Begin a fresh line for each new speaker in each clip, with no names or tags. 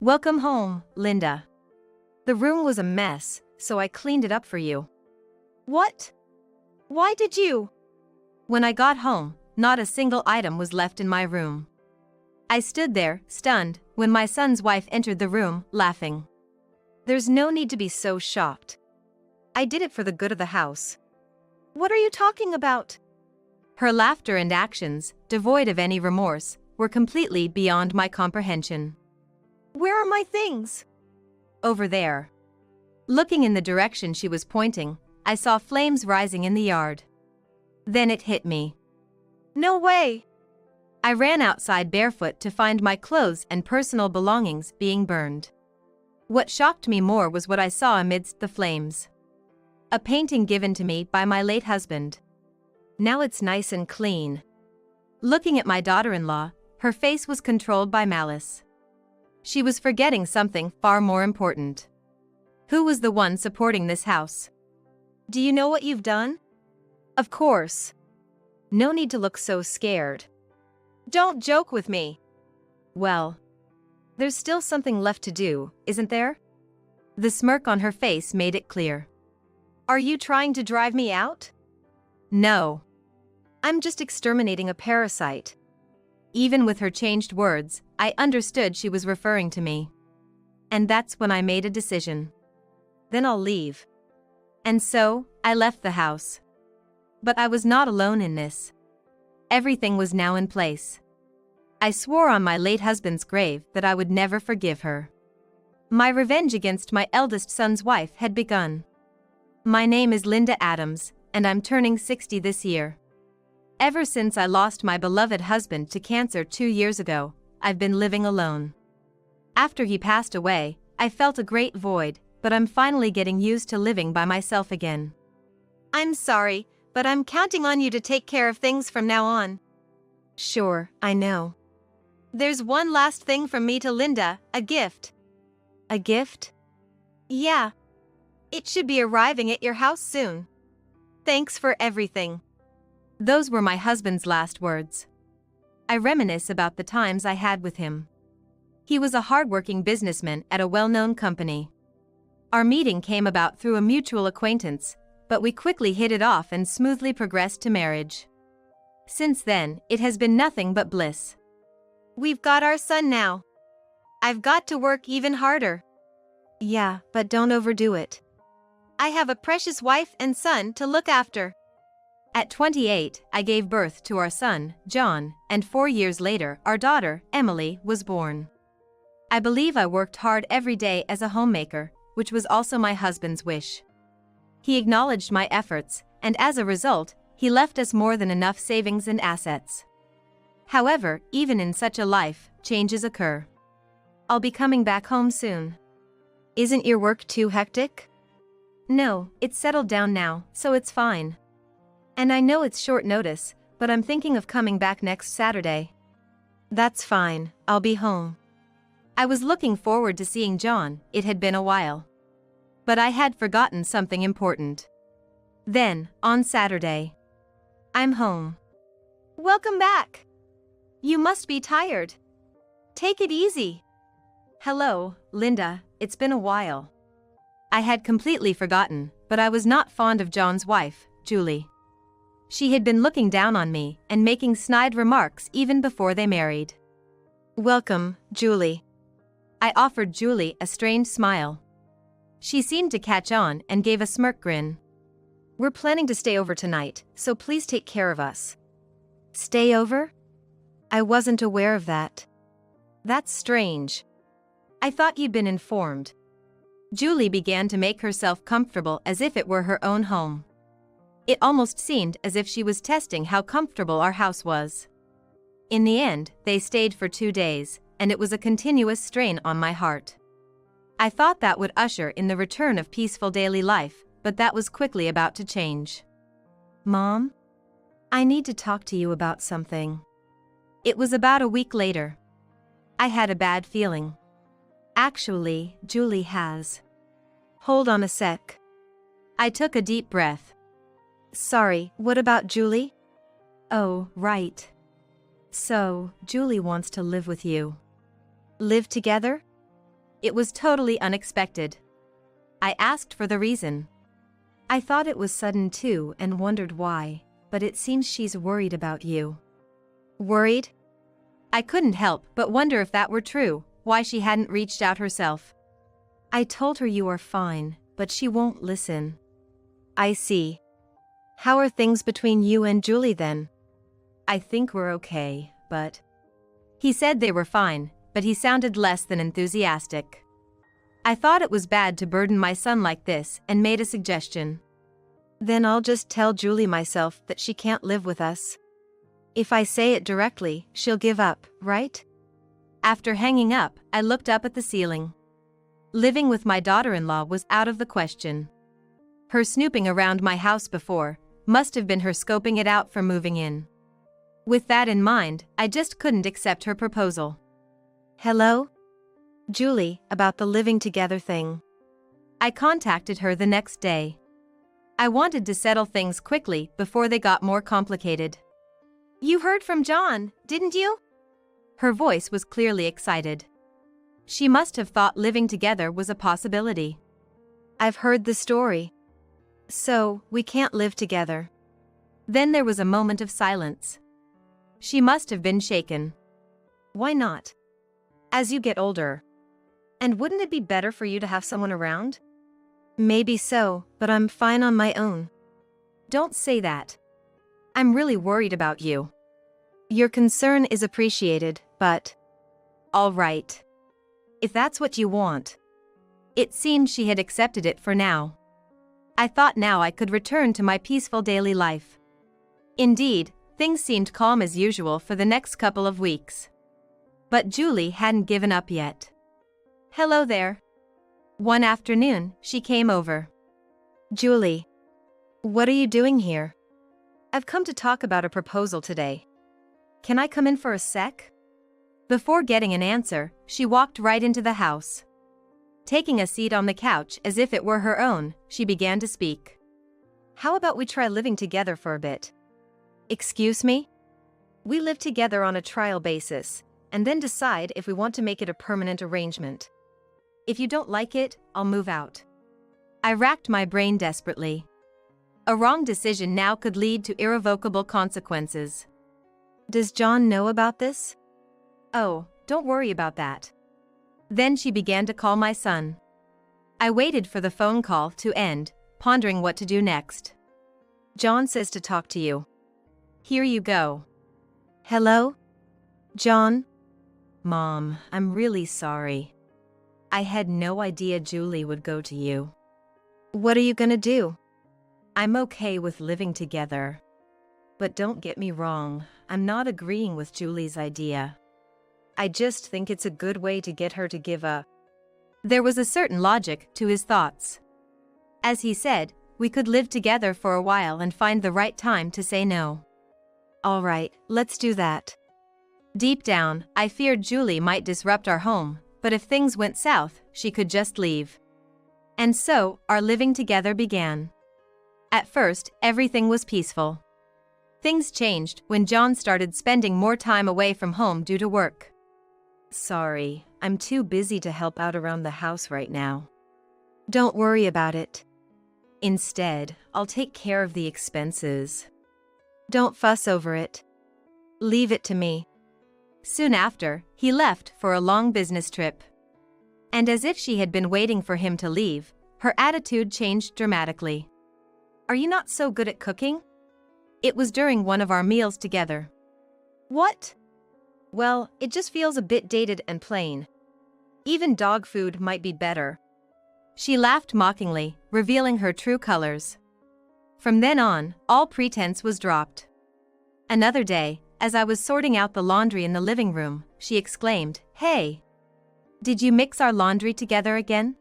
Welcome home, Linda. The room was a mess, so I cleaned it up for you.
What? Why did you?
When I got home, not a single item was left in my room. I stood there, stunned, when my son's wife entered the room, laughing. There's no need to be so shocked. I did it for the good of the house.
What are you talking about?
Her laughter and actions, devoid of any remorse, were completely beyond my comprehension.
Where are my things?
Over there. Looking in the direction she was pointing, I saw flames rising in the yard. Then it hit me.
No way!
I ran outside barefoot to find my clothes and personal belongings being burned. What shocked me more was what I saw amidst the flames. A painting given to me by my late husband. Now it's nice and clean. Looking at my daughter-in-law, her face was controlled by malice. She was forgetting something far more important. Who was the one supporting this house?
Do you know what you've done?
Of course. No need to look so scared.
Don't joke with me.
Well, there's still something left to do, isn't there? The smirk on her face made it clear.
Are you trying to drive me out?
No. I'm just exterminating a parasite. Even with her changed words, I understood she was referring to me. And that's when I made a decision. Then I'll leave. And so, I left the house. But I was not alone in this. Everything was now in place. I swore on my late husband's grave that I would never forgive her. My revenge against my eldest son's wife had begun. My name is Linda Adams, and I'm turning 60 this year. Ever since I lost my beloved husband to cancer 2 years ago, I've been living alone. After he passed away, I felt a great void, but I'm finally getting used to living by myself again.
I'm sorry, but I'm counting on you to take care of things from now on.
Sure, I know.
There's one last thing from me to Linda, a gift.
A gift?
Yeah. It should be arriving at your house soon. Thanks for everything.
Those were my husband's last words. I reminisce about the times I had with him. He was a hardworking businessman at a well-known company. Our meeting came about through a mutual acquaintance, but we quickly hit it off and smoothly progressed to marriage. Since then, it has been nothing but bliss.
We've got our son now. I've got to work even harder.
Yeah, but don't overdo it.
I have a precious wife and son to look after.
At 28, I gave birth to our son, John, and 4 years later, our daughter, Emily, was born. I believe I worked hard every day as a homemaker, which was also my husband's wish. He acknowledged my efforts, and as a result, he left us more than enough savings and assets. However, even in such a life, changes occur. I'll be coming back home soon.
Isn't your work too hectic?
No, it's settled down now, so it's fine. And I know it's short notice, but I'm thinking of coming back next Saturday. That's fine, I'll be home. I was looking forward to seeing John, it had been a while. But I had forgotten something important. Then, on Saturday, I'm home.
Welcome back. You must be tired. Take it easy.
Hello, Linda, it's been a while. I had completely forgotten, but I was not fond of John's wife, Julie. She had been looking down on me and making snide remarks even before they married. Welcome, Julie. I offered Julie a strange smile. She seemed to catch on and gave a smirk grin. We're planning to stay over tonight, so please take care of us. Stay over? I wasn't aware of that. That's strange. I thought you'd been informed. Julie began to make herself comfortable as if it were her own home. It almost seemed as if she was testing how comfortable our house was. In the end, they stayed for 2 days, and it was a continuous strain on my heart. I thought that would usher in the return of peaceful daily life, but that was quickly about to change. Mom? I need to talk to you about something. It was about a week later. I had a bad feeling. Actually, Julie has. Hold on a sec. I took a deep breath. Sorry, what about Julie? Oh, right. So, Julie wants to live with you. Live together? It was totally unexpected. I asked for the reason. I thought it was sudden too and wondered why, but it seems she's worried about you.
Worried?
I couldn't help but wonder if that were true, why she hadn't reached out herself. I told her you are fine, but she won't listen.
I see. How are things between you and Julie then?
I think we're okay, but... He said they were fine, but he sounded less than enthusiastic. I thought it was bad to burden my son like this and made a suggestion.
Then I'll just tell Julie myself that she can't live with us. If I say it directly, she'll give up, right?
After hanging up, I looked up at the ceiling. Living with my daughter-in-law was out of the question. Her snooping around my house before must have been her scoping it out for moving in. With that in mind, I just couldn't accept her proposal.
Hello? Julie, about the living together thing.
I contacted her the next day. I wanted to settle things quickly before they got more complicated.
You heard from John, didn't you?
Her voice was clearly excited. She must have thought living together was a possibility.
I've heard the story. So, we can't live together.
Then there was a moment of silence. She must have been shaken.
Why not? As you get older. And wouldn't it be better for you to have someone around? Maybe so, but I'm fine on my own.
Don't say that. I'm really worried about you.
Your concern is appreciated, but...
All right. If that's what you want. It seemed she had accepted it for now. I thought now I could return to my peaceful daily life. Indeed, things seemed calm as usual for the next couple of weeks. But Julie hadn't given up yet.
Hello there.
One afternoon, she came over.
Julie. What are you doing here? I've come to talk about a proposal today. Can I come in for a sec?
Before getting an answer, she walked right into the house. Taking a seat on the couch as if it were her own, she began to speak.
How about we try living together for a bit? Excuse me? We live together on a trial basis, and then decide if we want to make it a permanent arrangement. If you don't like it, I'll move out.
I racked my brain desperately. A wrong decision now could lead to irrevocable consequences.
Does John know about this?
Oh, don't worry about that. Then she began to call my son. I waited for the phone call to end, pondering what to do next.
John says to talk to you.
Here you go.
Hello? John?
Mom, I'm really sorry. I had no idea Julie would go to you.
What are you gonna do?
I'm okay with living together. But don't get me wrong, I'm not agreeing with Julie's idea. I just think it's a good way to get her to give up. There was a certain logic to his thoughts. As he said, we could live together for a while and find the right time to say no.
All right, let's do that.
Deep down, I feared Julie might disrupt our home, but if things went south, she could just leave. And so, our living together began. At first, everything was peaceful. Things changed when John started spending more time away from home due to work. Sorry, I'm too busy to help out around the house right now.
Don't worry about it.
Instead, I'll take care of the expenses.
Don't fuss over it. Leave it to me.
Soon after, he left for a long business trip. And as if she had been waiting for him to leave, her attitude changed dramatically. Are you not so good at cooking? It was during one of our meals together.
What? Well, it just feels a bit dated and plain. Even dog food might be better.
She laughed mockingly, revealing her true colors. From then on, all pretense was dropped. Another day, as I was sorting out the laundry in the living room, she exclaimed, "Hey! Did you mix our laundry together again?"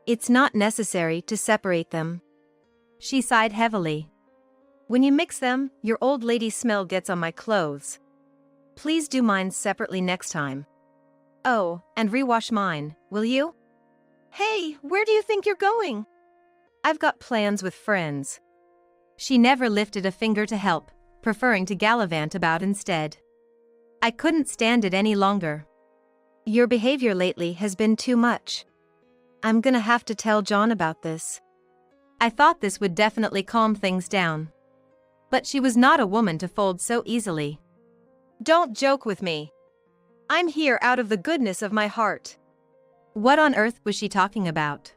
It's not necessary to separate them.
She sighed heavily.
When you mix them, your old lady smell gets on my clothes. Please do mine separately next time. Oh, and rewash mine, will you? Hey, where do you think you're going? I've got plans with friends.
She never lifted a finger to help, preferring to gallivant about instead. I couldn't stand it any longer.
Your behavior lately has been too much. I'm gonna have to tell John about this.
I thought this would definitely calm things down. But she was not a woman to fold so easily.
Don't joke with me. I'm here out of the goodness of my heart.
What on earth was she talking about?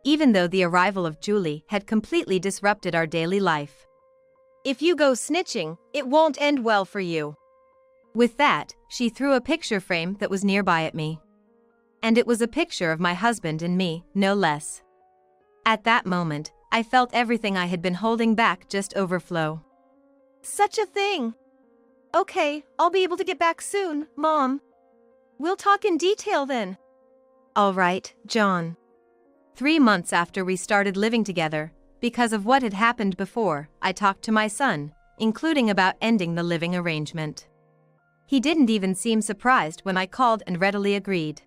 Even though the arrival of Julie had completely disrupted our daily life.
If you go snitching, it won't end well for you.
With that, she threw a picture frame that was nearby at me. And it was a picture of my husband and me, no less. At that moment, I felt everything I had been holding back just overflow.
Such a thing. Okay, I'll be able to get back soon, Mom. We'll talk in detail then.
All right, John. 3 months after we started living together, because of what had happened before, I talked to my son, including about ending the living arrangement. He didn't even seem surprised when I called and readily agreed.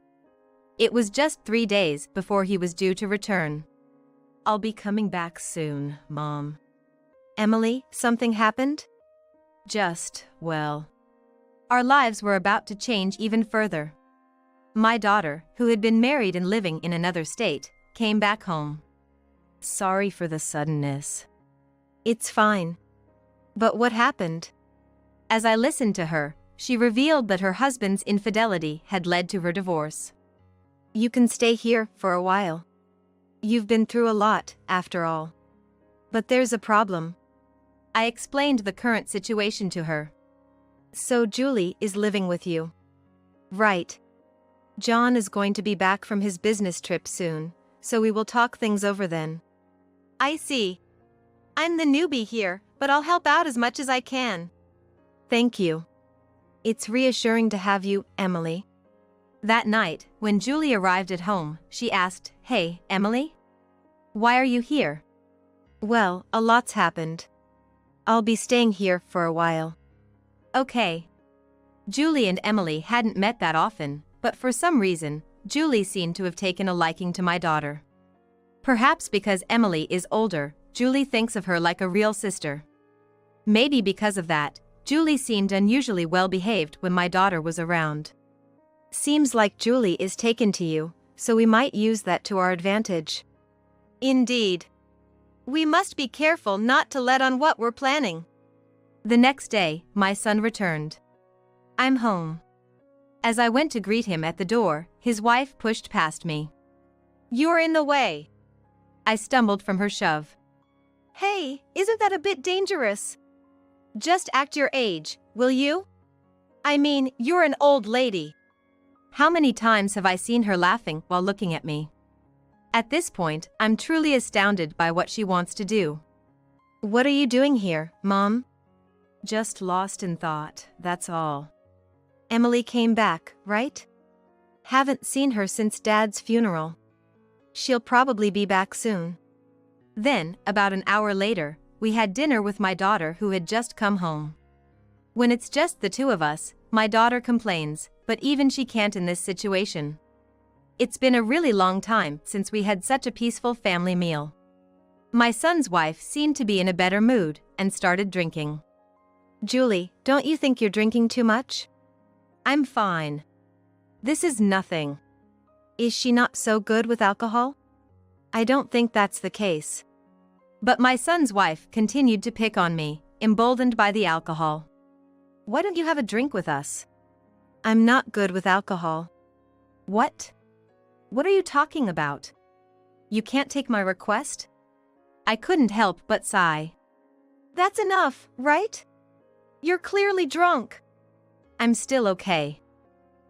It was just 3 days before he was due to return.
I'll be coming back soon, Mom. Emily, something happened?
Well, our lives were about to change even further. My daughter, who had been married and living in another state, came back home.
Sorry for the suddenness. It's fine. But what happened?
As I listened to her, she revealed that her husband's infidelity had led to her divorce.
You can stay here for a while. You've been through a lot, after all. But there's a problem.
I explained the current situation to her.
So Julie is living with you. Right. John is going to be back from his business trip soon, so we will talk things over then.
I see. I'm the newbie here, but I'll help out as much as I can.
Thank you. It's reassuring to have you, Emily.
That night, when Julie arrived at home, she asked, "Hey, Emily? Why are you here?"
Well, a lot's happened. I'll be staying here for a while.
Okay. Julie and Emily hadn't met that often, but for some reason, Julie seemed to have taken a liking to my daughter. Perhaps because Emily is older, Julie thinks of her like a real sister. Maybe because of that, Julie seemed unusually well behaved when my daughter was around.
Seems like Julie is taken to you, so we might use that to our advantage.
Indeed. We must be careful not to let on what we're planning. The next day, my son returned. I'm home. As I went to greet him at the door, his wife pushed past me. You're in the way. I stumbled from her shove.
Hey, isn't that a bit dangerous?
Just act your age, will you?
I mean, you're an old lady.
How many times have I seen her laughing while looking at me? At this point, I'm truly astounded by what she wants to do.
What are you doing here, Mom?
Just lost in thought, that's all.
Emily came back, right? Haven't seen her since Dad's funeral. She'll probably be back soon.
Then, about an hour later, we had dinner with my daughter who had just come home. When it's just the two of us, my daughter complains, but even she can't in this situation. It's been a really long time since we had such a peaceful family meal. My son's wife seemed to be in a better mood and started drinking.
Julie, don't you think you're drinking too much?
I'm fine. This is nothing.
Is she not so good with alcohol? I don't think that's the case.
But my son's wife continued to pick on me, emboldened by the alcohol.
Why don't you have a drink with us? I'm not good with alcohol.
What? What are you talking about? You can't take my request? I couldn't help but sigh.
That's enough, right? You're clearly drunk.
I'm still okay.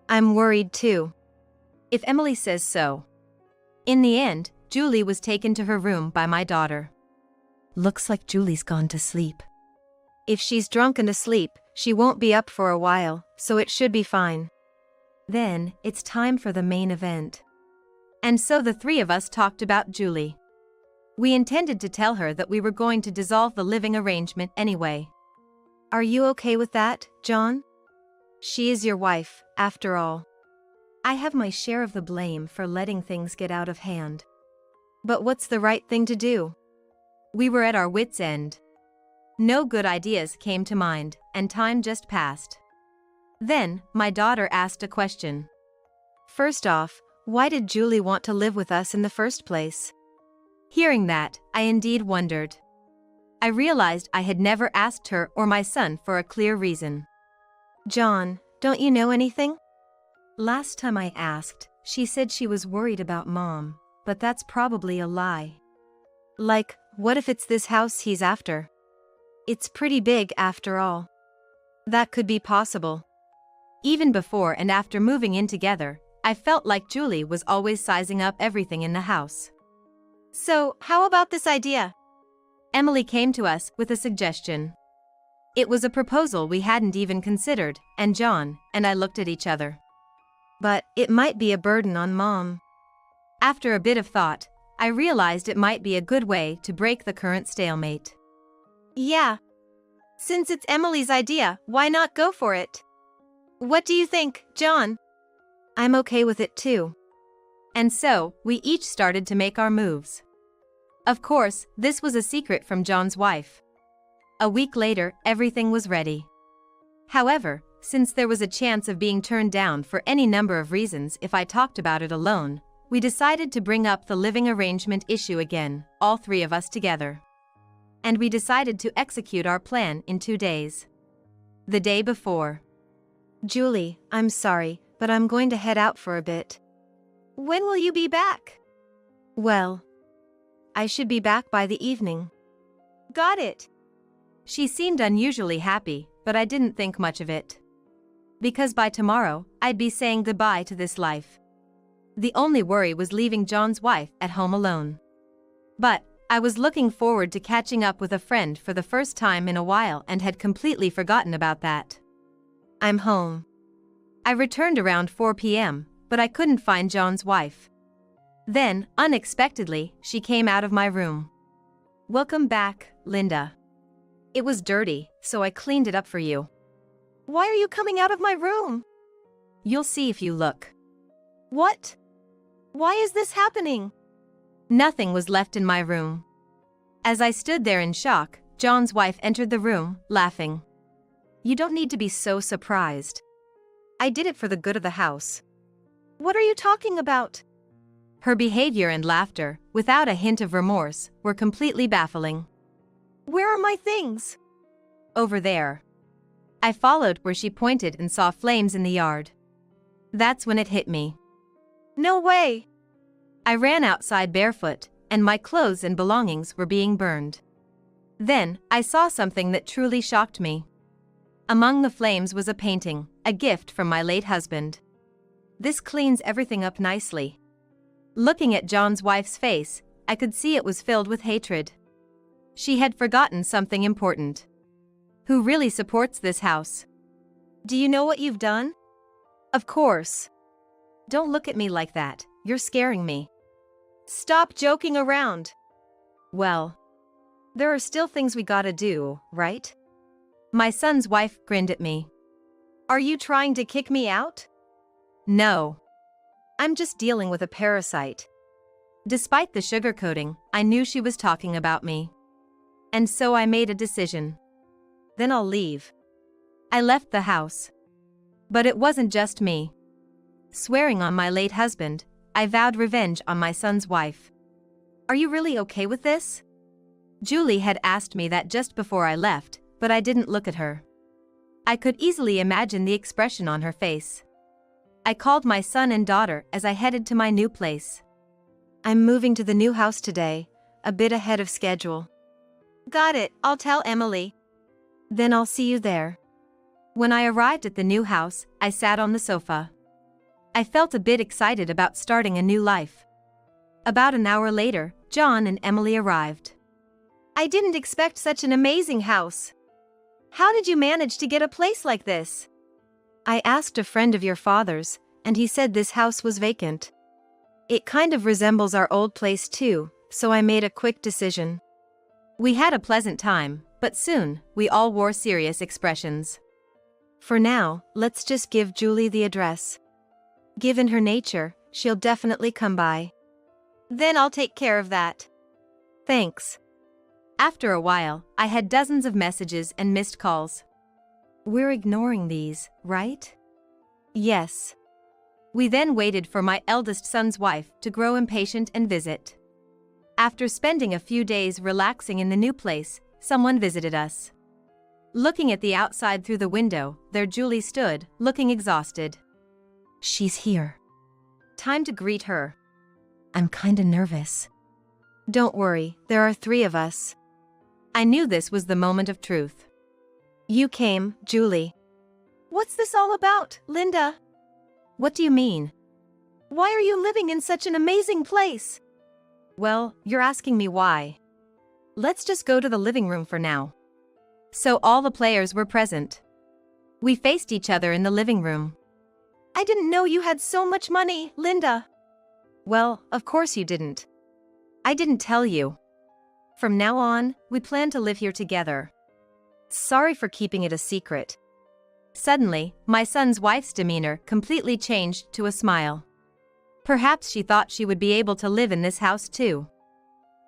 I'm worried too.
If Emily says so. In the end, Julie was taken to her room by my daughter.
Looks like Julie's gone to sleep. If she's drunk and asleep, she won't be up for a while, so it should be fine.
Then, it's time for the main event. And so the three of us talked about Julie. We intended to tell her that we were going to dissolve the living arrangement anyway.
Are you okay with that, John? She is your wife, after all.
I have my share of the blame for letting things get out of hand.
But what's the right thing to do?
We were at our wits' end. No good ideas came to mind, and time just passed. Then, my daughter asked a question.
First off, why did Julie want to live with us in the first place?
Hearing that, I indeed wondered. I realized I had never asked her or my son for a clear reason.
John, don't you know anything?
Last time I asked, she said she was worried about Mom, but that's probably a lie.
Like, what if it's this house he's after? It's pretty big after all.
That could be possible. Even before and after moving in together, I felt like Julie was always sizing up everything in the house.
So, how about this idea?
Emily came to us with a suggestion. It was a proposal we hadn't even considered, and John and I looked at each other.
But it might be a burden on Mom.
After a bit of thought, I realized it might be a good way to break the current stalemate.
Yeah. Since it's Emily's idea, why not go for it? What do you think, John?
I'm okay with it too. And so, we each started to make our moves. Of course, this was a secret from John's wife. A week later, everything was ready. However, since there was a chance of being turned down for any number of reasons if I talked about it alone, we decided to bring up the living arrangement issue again, all three of us together. And we decided to execute our plan in 2 days. The day before.
Julie, I'm sorry, but I'm going to head out for a bit.
When will you be back?
Well, I should be back by the evening.
Got it. She seemed unusually happy, but I didn't think much of it. Because by tomorrow, I'd be saying goodbye to this life. The only worry was leaving John's wife at home alone. But I was looking forward to catching up with a friend for the first time in a while and had completely forgotten about that.
I'm home.
I returned around 4 p.m., but I couldn't find John's wife. Then, unexpectedly, she came out of my room. Welcome back, Linda. It was dirty, so I cleaned it up for you.
Why are you coming out of my room?
You'll see if you look.
What? Why is this happening?
Nothing was left in my room. As I stood there in shock, John's wife entered the room, laughing. You don't need to be so surprised. I did it for the good of the house.
What are you talking about?
Her behavior and laughter, without a hint of remorse, were completely baffling.
Where are my things?
Over there. I followed where she pointed and saw flames in the yard. That's when it hit me.
No way!
I ran outside barefoot, and my clothes and belongings were being burned. Then, I saw something that truly shocked me. Among the flames was a painting, a gift from my late husband. This cleans everything up nicely. Looking at John's wife's face, I could see it was filled with hatred. She had forgotten something important. Who really supports this house?
Do you know what you've done?
Of course. Don't look at me like that, you're scaring me.
Stop joking around.
Well, there are still things we gotta do, right? My son's wife grinned at me.
Are you trying to kick me out?
No. I'm just dealing with a parasite. Despite the sugarcoating, I knew she was talking about me. And so I made a decision. Then I'll leave. I left the house. But it wasn't just me. Swearing on my late husband, I vowed revenge on my son's wife. Are you really okay with this? Julie had asked me that just before I left, but I didn't look at her. I could easily imagine the expression on her face. I called my son and daughter as I headed to my new place.
I'm moving to the new house today, a bit ahead of schedule.
Got it, I'll tell Emily.
Then I'll see you there.
When I arrived at the new house, I sat on the sofa. I felt a bit excited about starting a new life. About an hour later, John and Emily arrived.
I didn't expect such an amazing house. How did you manage to get a place like this?
I asked a friend of your father's, and he said this house was vacant. It kind of resembles our old place too, so I made a quick decision. We had a pleasant time, but soon, we all wore serious expressions. For now, let's just give Julie the address. Given her nature, she'll definitely come by.
Then I'll take care of that.
Thanks. After a while, I had dozens of messages and missed calls. We're ignoring these, right?
Yes.
We then waited for my eldest son's wife to grow impatient and visit. After spending a few days relaxing in the new place, someone visited us. Looking at the outside through the window, there Julie stood, looking exhausted.
She's here.
Time to greet her.
I'm kinda nervous.
Don't worry, there are 3 of us. I knew this was the moment of truth. You came, Julie.
What's this all about, Linda?
What do you mean?
Why are you living in such an amazing place?
Well, you're asking me why. Let's just go to the living room for now. So all the players were present. We faced each other in the living room.
I didn't know you had so much money, Linda.
Well, of course you didn't. I didn't tell you. From now on, we plan to live here together. Sorry for keeping it a secret. Suddenly, my son's wife's demeanor completely changed to a smile. Perhaps she thought she would be able to live in this house too.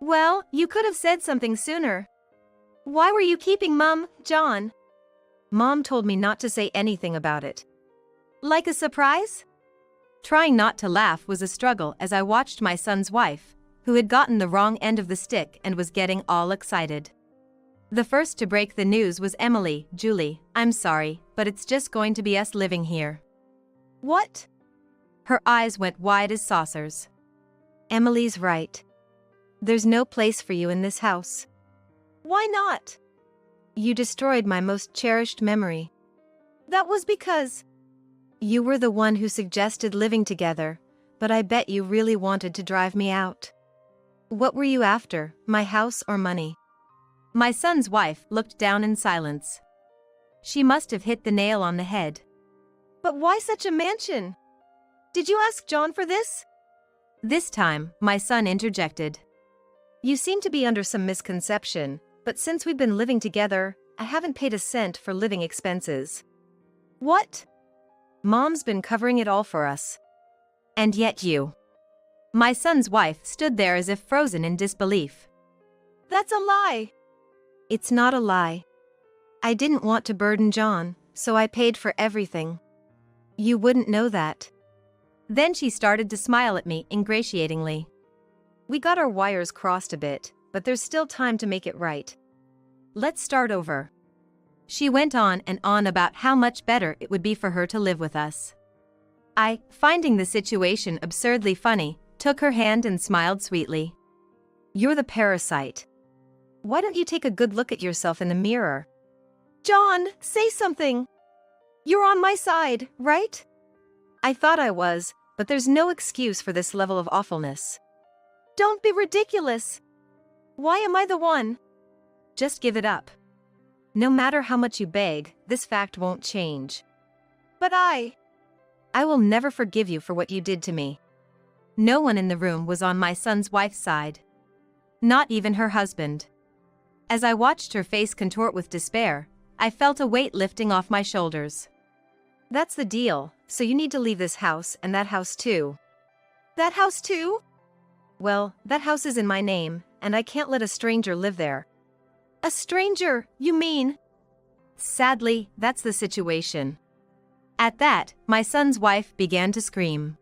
Well, you could have said something sooner. Why were you keeping Mom, John?
Mom told me not to say anything about it.
Like a surprise?
Trying not to laugh was a struggle as I watched my son's wife, who had gotten the wrong end of the stick and was getting all excited. The first to break the news was Emily. Julie, I'm sorry, but it's just going to be us living here.
What?
Her eyes went wide as saucers. Emily's right. There's no place for you in this house.
Why not?
You destroyed my most cherished memory.
That was because
you were the one who suggested living together, but I bet you really wanted to drive me out. What were you after, my house or money? My son's wife looked down in silence. She must have hit the nail on the head.
But why such a mansion? Did you ask John for this?
This time, my son interjected. You seem to be under some misconception, but since we've been living together, I haven't paid a cent for living expenses.
What?
Mom's been covering it all for us. And yet you. My son's wife stood there as if frozen in disbelief.
That's a lie.
It's not a lie. I didn't want to burden John, so I paid for everything. You wouldn't know that. Then she started to smile at me ingratiatingly. We got our wires crossed a bit, but there's still time to make it right. Let's start over. She went on and on about how much better it would be for her to live with us. I, finding the situation absurdly funny, took her hand and smiled sweetly. You're the parasite. Why don't you take a good look at yourself in the mirror?
John, say something. You're on my side, right?
I thought I was, but there's no excuse for this level of awfulness.
Don't be ridiculous. Why am I the one?
Just give it up. No matter how much you beg, this fact won't change.
But I
will never forgive you for what you did to me. No one in the room was on my son's wife's side. Not even her husband. As I watched her face contort with despair, I felt a weight lifting off my shoulders. That's the deal, so you need to leave this house and that house too.
That house too?
Well, that house is in my name, and I can't let a stranger live there.
A stranger, you mean?
Sadly, that's the situation. At that, my son's wife began to scream,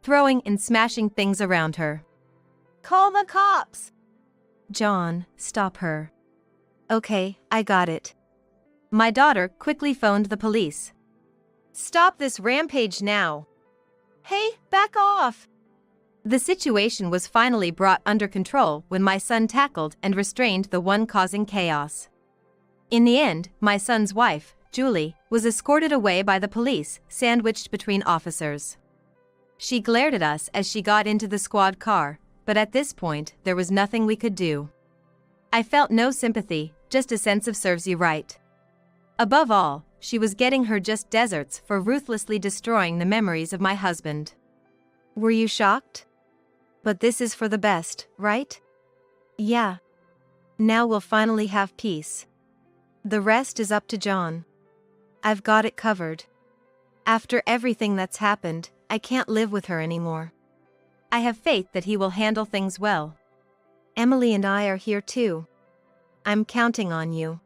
throwing and smashing things around her.
Call the cops!
John, stop her. Okay, I got it. My daughter quickly phoned the police. Stop this rampage now.
Hey, back off!
The situation was finally brought under control when my son tackled and restrained the one causing chaos. In the end, my son's wife, Julie, was escorted away by the police, sandwiched between officers. She glared at us as she got into the squad car, but at this point, there was nothing we could do. I felt no sympathy, just a sense of serves you right. Above all, she was getting her just desserts for ruthlessly destroying the memories of my husband. Were you shocked? But this is for the best, right? Yeah. Now we'll finally have peace. The rest is up to John. I've got it covered. After everything that's happened, I can't live with her anymore. I have faith that he will handle things well. Emily and I are here too. I'm counting on you.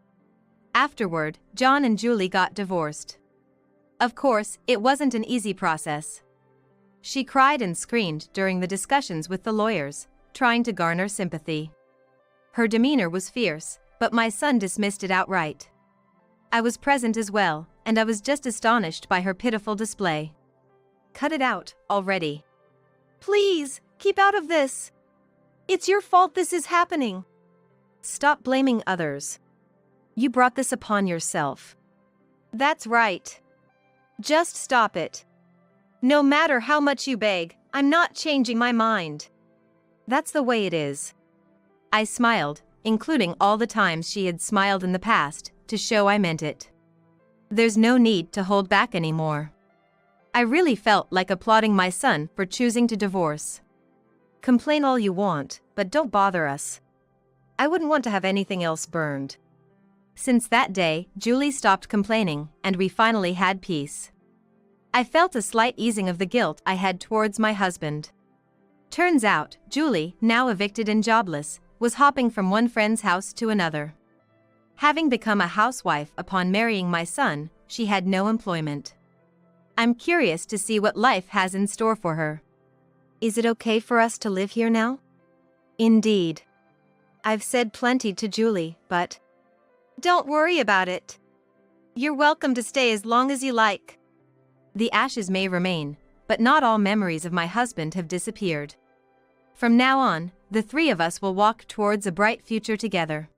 Afterward, John and Julie got divorced. Of course, it wasn't an easy process. She cried and screamed during the discussions with the lawyers, trying to garner sympathy. Her demeanor was fierce, but my son dismissed it outright. I was present as well, and I was just astonished by her pitiful display. "Cut it out, already.
Please, keep out of this. It's your fault this is happening."
Stop blaming others. You brought this upon yourself.
That's right. Just stop it. No matter how much you beg, I'm not changing my mind.
That's the way it is. I smiled, including all the times she had smiled in the past, to show I meant it. There's no need to hold back anymore. I really felt like applauding my son for choosing to divorce. Complain all you want, but don't bother us. I wouldn't want to have anything else burned. Since that day, Julie stopped complaining, and we finally had peace. I felt a slight easing of the guilt I had towards my husband. Turns out, Julie, now evicted and jobless, was hopping from one friend's house to another. Having become a housewife upon marrying my son, she had no employment. I'm curious to see what life has in store for her.
Is it okay for us to live here now?
Indeed.
I've said plenty to Julie, but don't worry about it. You're welcome to stay as long as you like.
The ashes may remain, but not all memories of my husband have disappeared. From now on, the three of us will walk towards a bright future together.